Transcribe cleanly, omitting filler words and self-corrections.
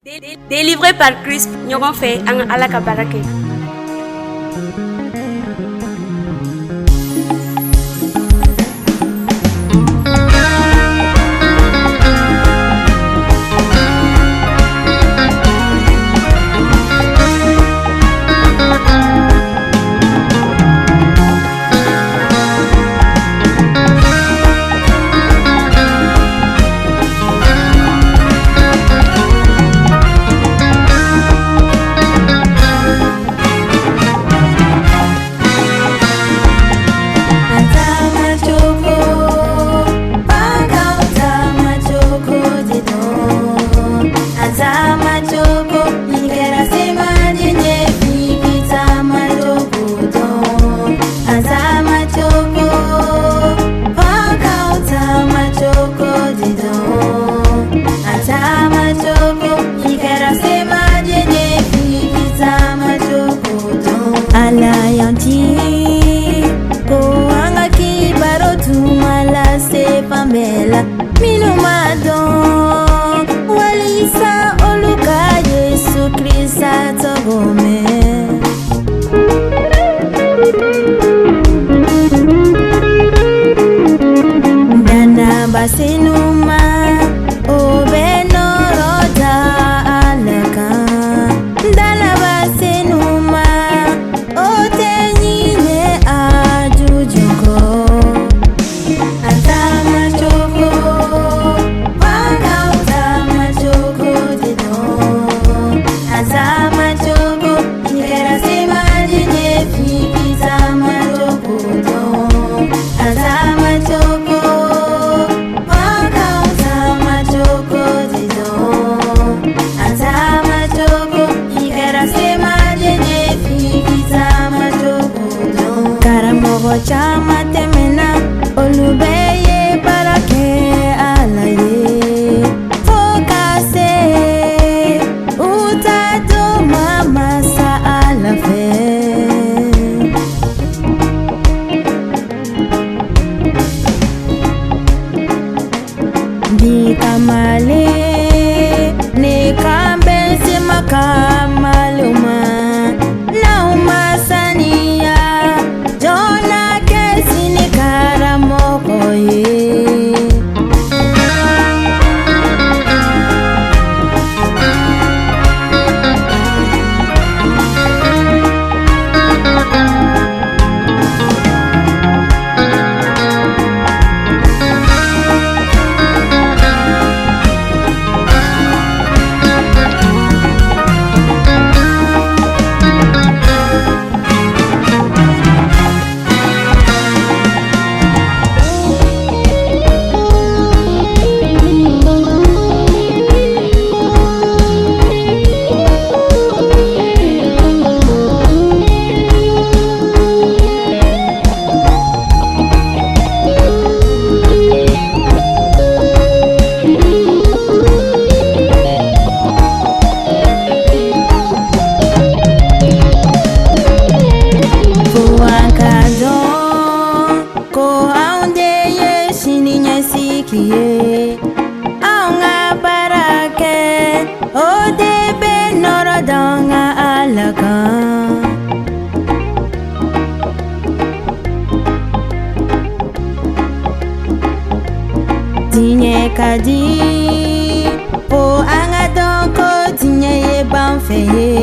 Délivré par Christ, ɲɔgɔn fɛ an ka Ala ka baara kɛ. Pamela Minumado Walisa Oluka Yesu Krista Togome Dana Basinuma Obeno Roda Alaka Dana Basinuma Otenyine Ajujugo Chama temena olubeye barake alaye fokase utato mama sa alafe di kamale ne kambe sima kamaluma na umasania Jona kesini karamoko ye Aunga barake Odebe norodonga alaka Tinye kadi Po anga doko tinye ye banfeye